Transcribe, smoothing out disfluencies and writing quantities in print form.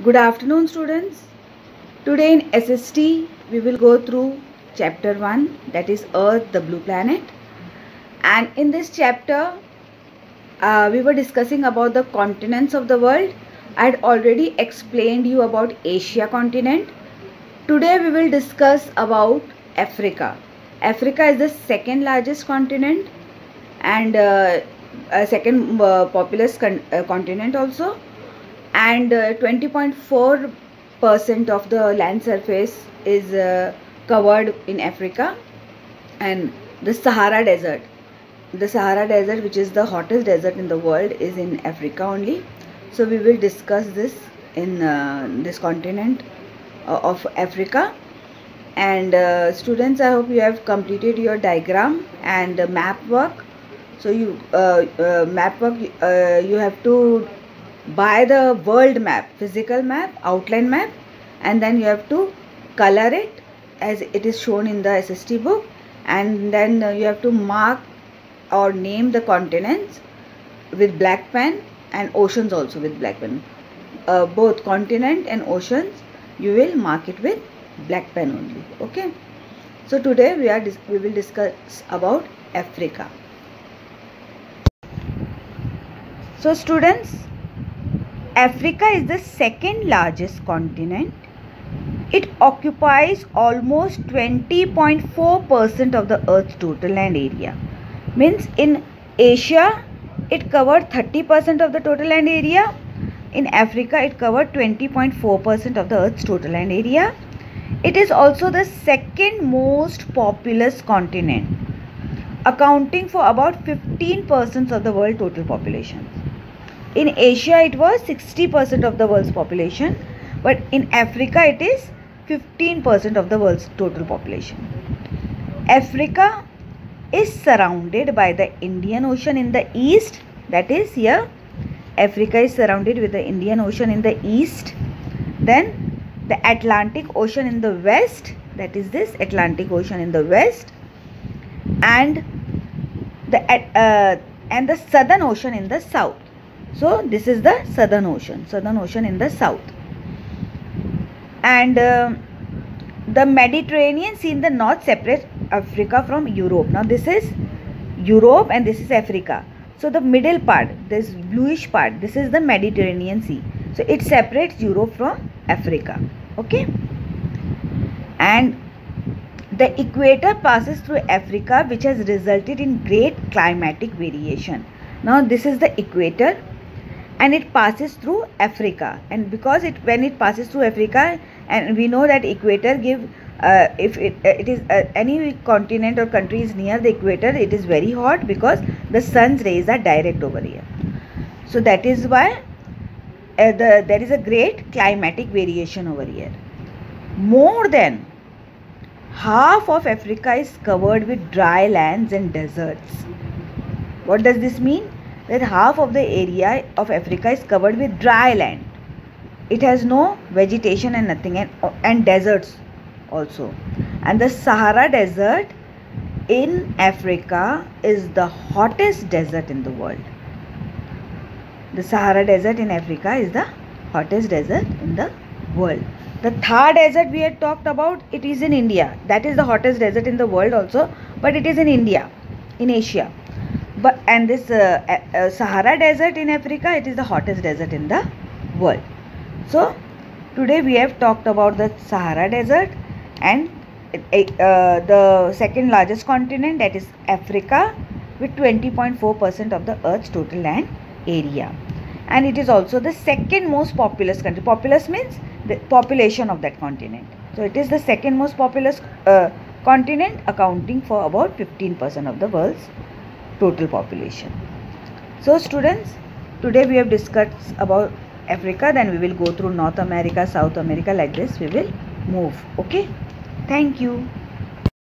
Good afternoon, students. Today in SST, we will go through chapter 1, that is Earth, the blue planet. And in this chapter, we were discussing about the continents of the world. I had already explained you about Asia continent. Today we will discuss about Africa. Africa is the second largest continent and second populous continent also, and 20.4% of the land surface is covered in Africa. And the Sahara Desert, which is the hottest desert in the world, is in Africa only. So we will discuss this in this continent of Africa. And students, I hope you have completed your diagram and map work. So you you have to buy the world map, physical map, outline map, and then you have to color it as it is shown in the SST book, and then you have to mark or name the continents with black pen and oceans also with black pen. Both continent and oceans you will mark it with black pen only. Okay, so today we will discuss about Africa. So students, Africa is the second largest continent. It occupies almost 20.4% of the Earth's total land area. Means in Asia, it covered 30% of the total land area. In Africa, it covered 20.4% of the Earth's total land area. It is also the second most populous continent, accounting for about 15% of the world total population. In Asia, it was 60% of the world's population, but in Africa, it is 15% of the world's total population. Africa is surrounded by the Indian Ocean in the east. That is here, Africa is surrounded with the Indian Ocean in the east. Then the Atlantic Ocean in the west. That is this Atlantic Ocean in the west, and the Southern Ocean in the south. So this is the Southern Ocean in the south. And the Mediterranean Sea in the north separates Africa from Europe. Now this is Europe and this is Africa. So the middle part, this bluish part, this is the Mediterranean Sea. So it separates Europe from Africa. Okay. And the equator passes through Africa, which has resulted in great climatic variation. Now this is the equator, and it passes through Africa, and because when it passes through Africa, and we know that equator give if it is any continent or country is near the equator, it is very hot because the sun's rays are direct over here. So that is why there is a great climatic variation over here. More than half of Africa is covered with dry lands and deserts. What does this mean? That half of the area of Africa is covered with dry land. It has no vegetation and nothing, and deserts also. And the Sahara Desert in Africa is the hottest desert in the world. The Sahara Desert in Africa is the hottest desert in the world. The Thar Desert we had talked about, it is in India. That is the hottest desert in the world also, but it is in India, in Asia. And this Sahara Desert in Africa, it is the hottest desert in the world. So today we have talked about the Sahara Desert and the second largest continent, that is Africa, with 20.4% of the Earth's total land area. And it is also the second most populous country. Populous means the population of that continent. So it is the second most populous continent, accounting for about 15% of the world's total population. So students, today we have discussed about Africa, then we will go through North America, South America, like this we will move. Okay, thank you.